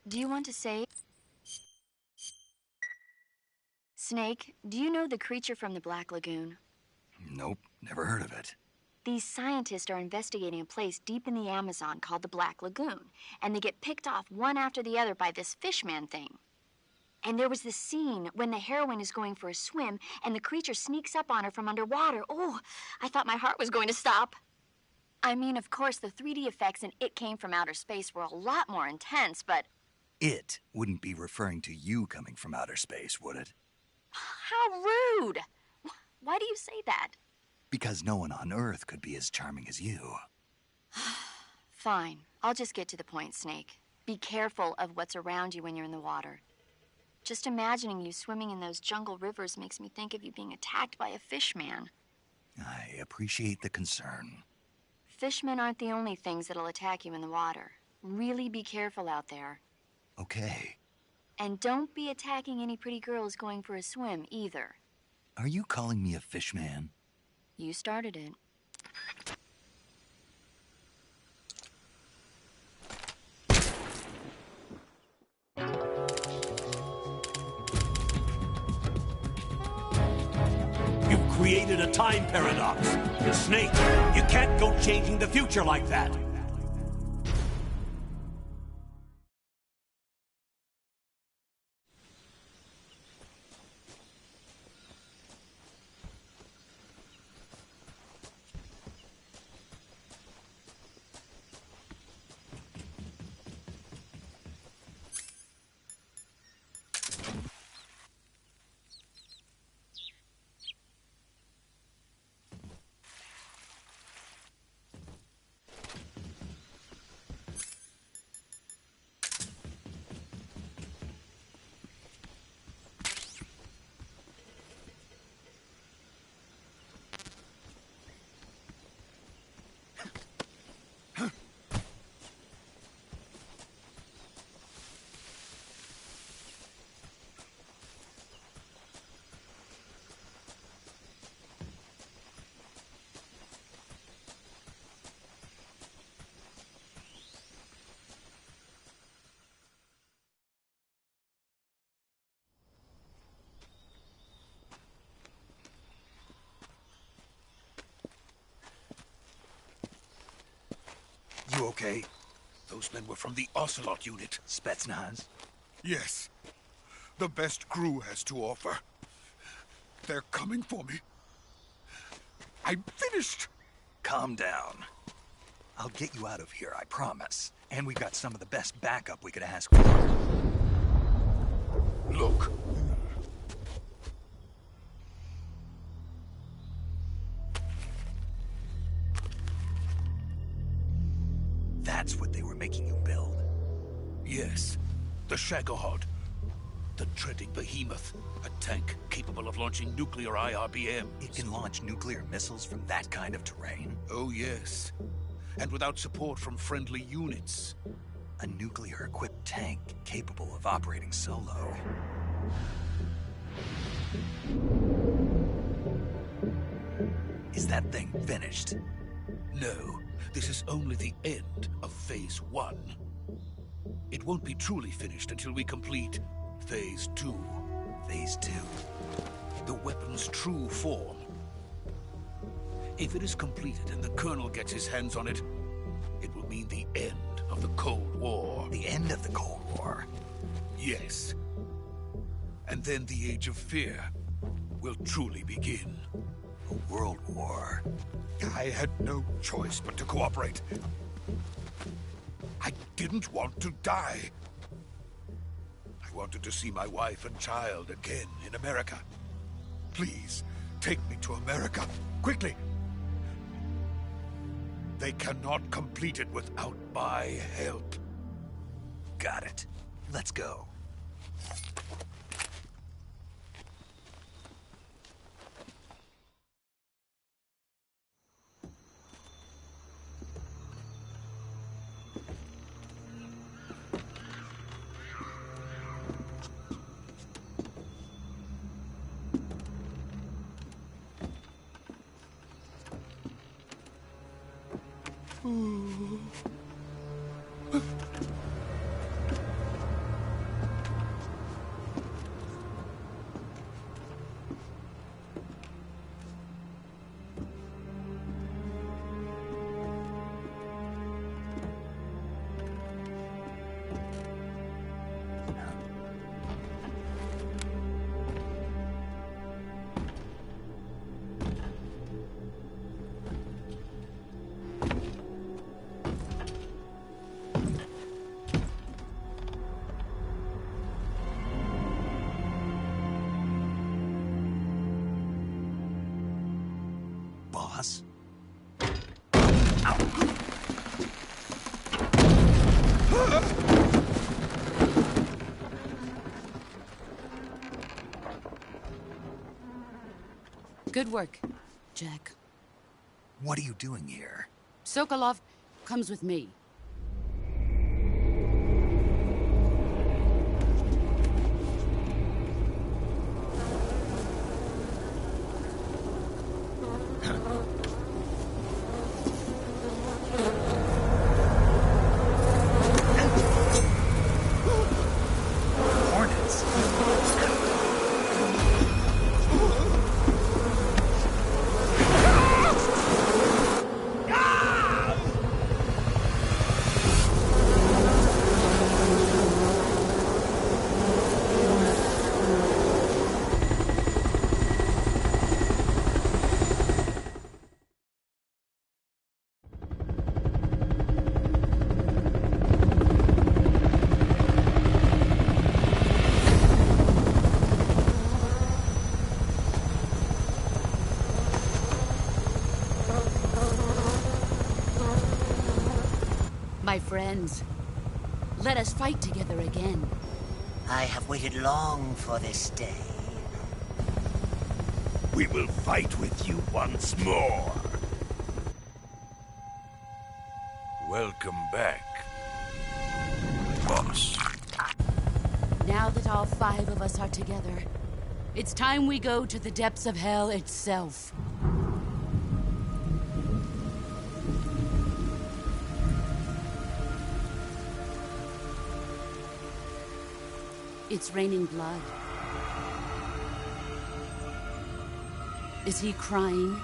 Do you want to say? Snake, do you know the creature from the Black Lagoon? Nope, never heard of it. These scientists are investigating a place deep in the Amazon called the Black Lagoon, and they get picked off one after the other by this fishman thing. And there was this scene when the heroine is going for a swim, and the creature sneaks up on her from underwater. Oh, I thought my heart was going to stop. I mean, of course, the 3D effects in It Came from Outer Space were a lot more intense, but... It wouldn't be referring to you coming from outer space, would it? How rude! Why do you say that? Because no one on Earth could be as charming as you. Fine. I'll just get to the point, Snake. Be careful of what's around you when you're in the water. Just imagining you swimming in those jungle rivers makes me think of you being attacked by a fishman. I appreciate the concern. Fishmen aren't the only things that'll attack you in the water. Really be careful out there. Okay. And don't be attacking any pretty girls going for a swim, either. Are you calling me a fishman? You started it. You've created a time paradox. Snake, you can't go changing the future like that. You okay? Those men were from the Ocelot unit. Spetsnaz? Yes. The best crew has to offer. They're coming for me. I'm finished. Calm down. I'll get you out of here, I promise. And we've got some of the best backup we could ask for. Look. That's what they were making you build? Yes. The Shagohod. The treading behemoth. A tank capable of launching nuclear IRBMs. It can launch nuclear missiles from that kind of terrain? Oh, yes. And without support from friendly units. A nuclear-equipped tank capable of operating solo. Is that thing finished? No. This is only the end of Phase 1. It won't be truly finished until we complete Phase 2. Phase 2? The weapon's true form. If it is completed and the Colonel gets his hands on it, it will mean the end of the Cold War. The end of the Cold War? Yes. And then the Age of Fear will truly begin. A world war? I had no choice but to cooperate. I didn't want to die. I wanted to see my wife and child again in America. Please, take me to America, quickly. They cannot complete it without my help. Got it. Let's go. Boss? Good work, Jack. What are you doing here? Sokolov comes with me. My friends, let us fight together again. I have waited long for this day. We will fight with you once more. Welcome back, boss. Now that all 5 of us are together, it's time we go to the depths of hell itself. It's raining blood. Is he crying?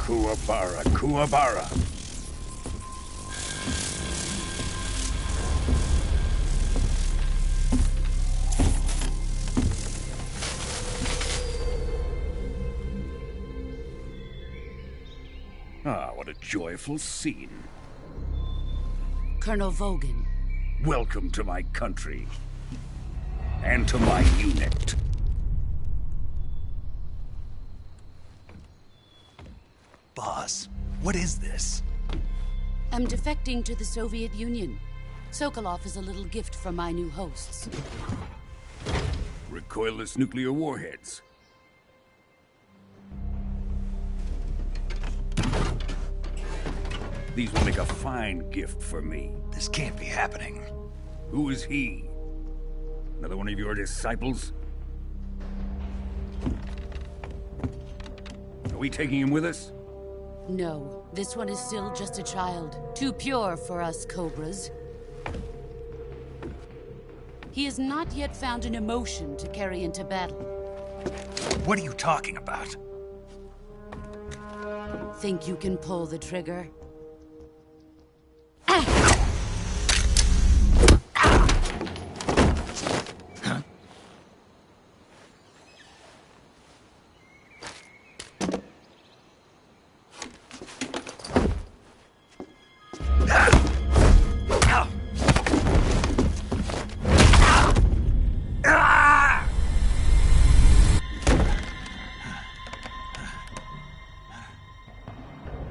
Kuwabara, Kuwabara. Ah, what a joyful scene. Colonel Vogan. Welcome to my country. And to my unit. Boss, what is this? I'm defecting to the Soviet Union. Sokolov is a little gift from my new hosts. Recoilless nuclear warheads. These will make a fine gift for me. This can't be happening. Who is he? Another one of your disciples? Are we taking him with us? No, this one is still just a child. Too pure for us Cobras. He has not yet found an emotion to carry into battle. What are you talking about? Think you can pull the trigger?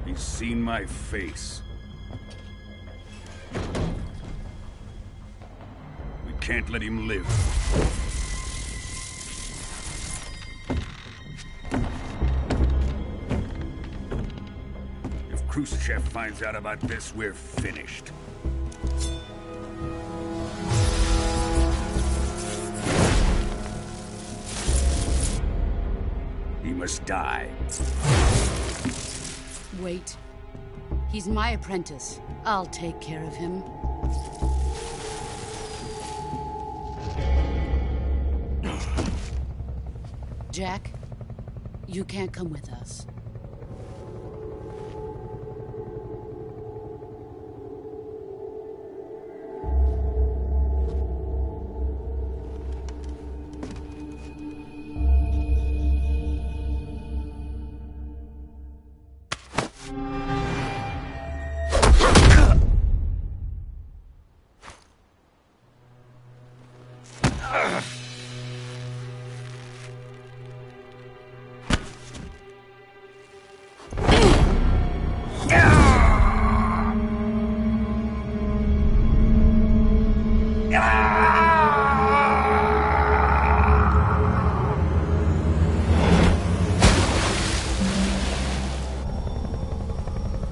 He's seen my face. We can't let him live. If Khrushchev finds out about this, we're finished. He must die. Wait. He's my apprentice. I'll take care of him. Jack, you can't come with us.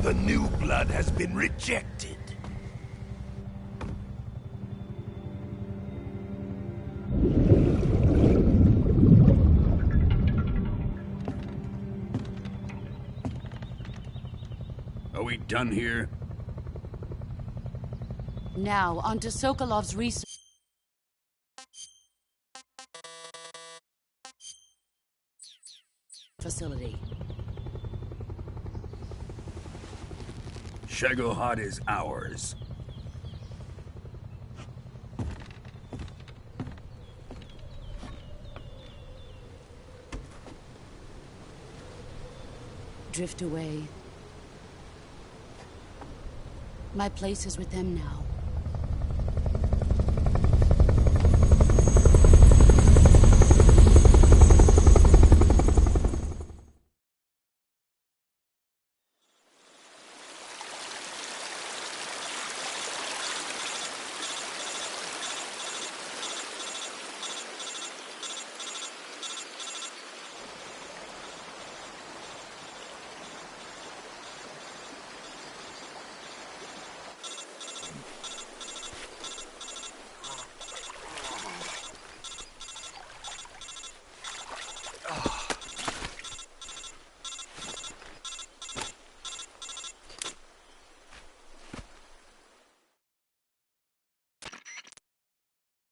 The new blood has been rejected. Are we done here? Now, onto Sokolov's research facility. Shagohod is ours. Drift away. My place is with them now.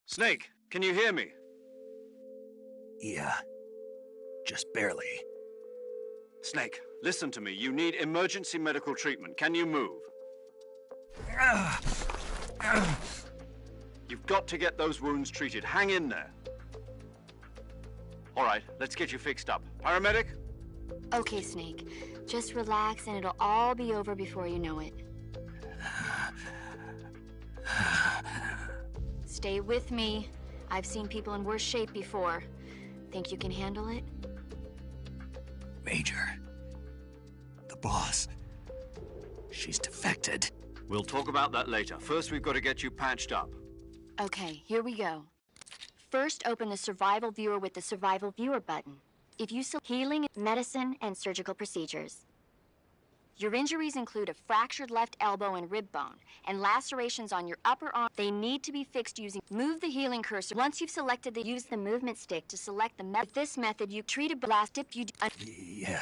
Snake, can you hear me? Yeah. Just barely. Snake, listen to me. You need emergency medical treatment. Can you move? You've got to get those wounds treated. Hang in there. All right, let's get you fixed up. Paramedic? Okay, Snake. Just relax and it'll all be over before you know it. Stay with me. I've seen people in worse shape before. Think you can handle it? Major. The boss. She's defected. We'll talk about that later. First, we've got to get you patched up. Okay, here we go. First, open the Survival Viewer with the Survival Viewer button. If you select healing, medicine, and surgical procedures. Your injuries include a fractured left elbow and rib bone, and lacerations on your upper arm. They need to be fixed using... Move the healing cursor. Once you've selected use the movement stick to select the method. With this method, you treat a blast if you... Yeah.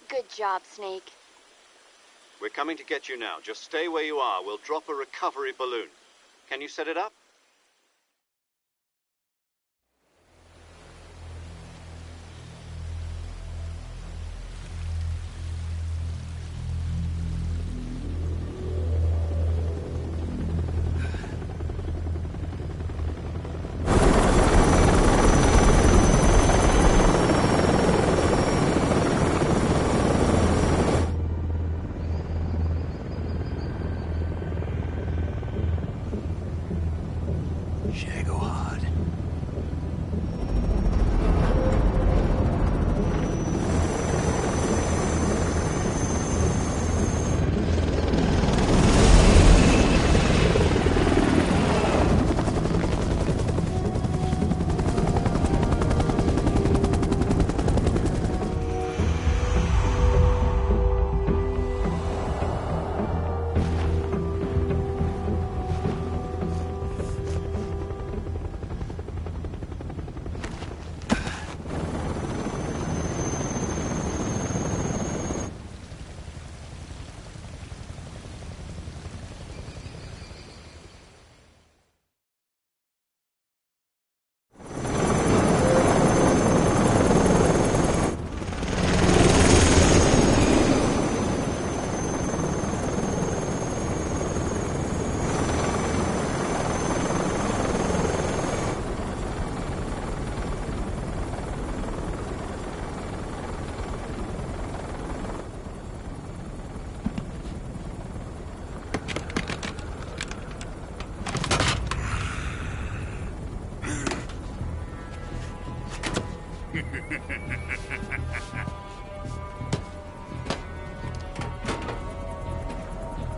Good job, Snake. We're coming to get you now. Just stay where you are. We'll drop a recovery balloon. Can you set it up?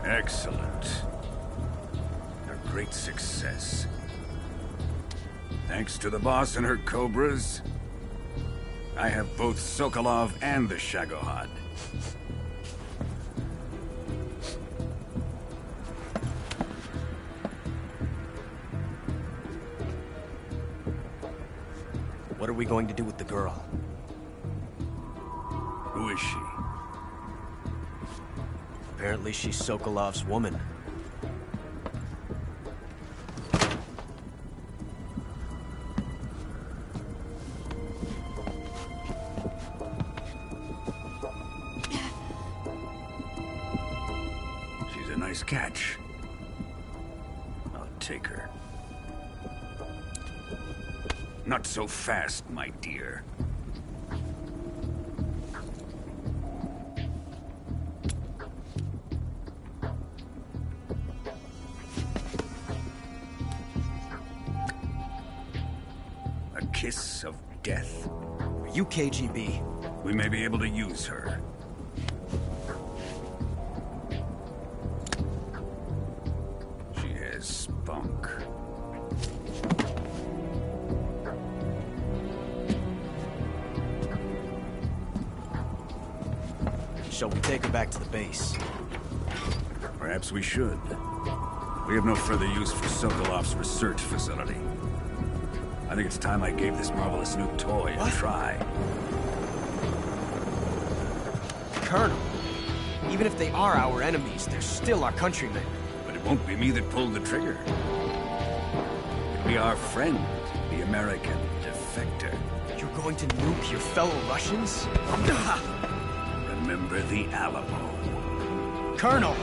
Excellent. A great success. Thanks to the boss and her cobras, I have both Sokolov and the Shagohod. What are we going to do with the girl? Who is she? Apparently she's Sokolov's woman. She's a nice catch. I'll take her. Not so fast, my dear. A kiss of death? Are you KGB? We may be able to use her. She has spunk. Shall we take her back to the base? Perhaps we should. We have no further use for Sokolov's research facility. I think it's time I gave this marvelous new toy a try. Colonel, even if they are our enemies, they're still our countrymen. But it won't be me that pulled the trigger. It'll be our friend, the American defector. You're going to nuke your fellow Russians? Remember the Alamo. Colonel!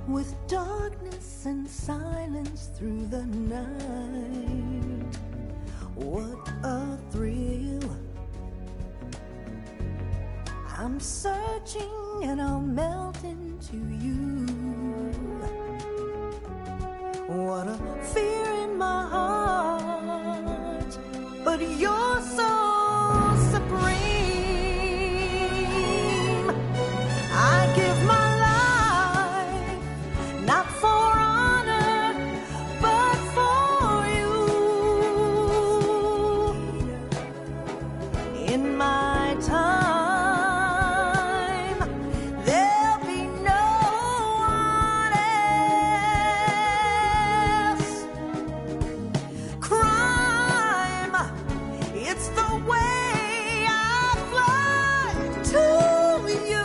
With darkness and silence through the night. What a thrill. I'm searching and I'll melt into you. What a fear in my heart, but you're so supreme. I give my not for honor, but for you. In my time, there'll be no one else. Crime, it's the way I fly to you.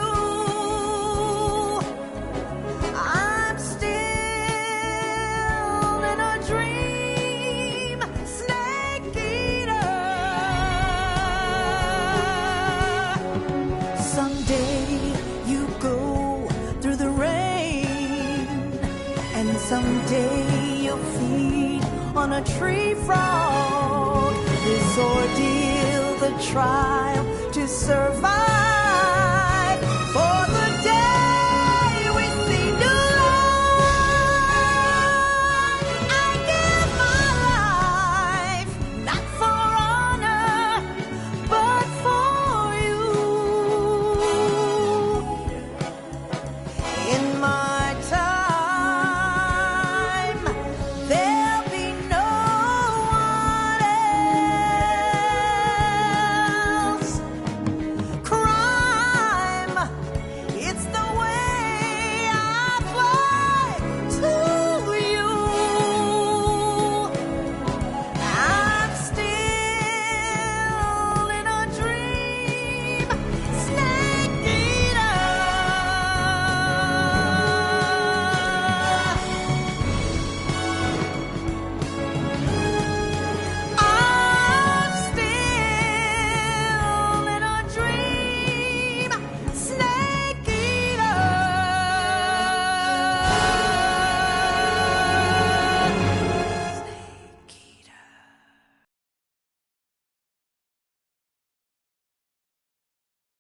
Someday you'll feed on a tree frog. This ordeal, the trial to survive. For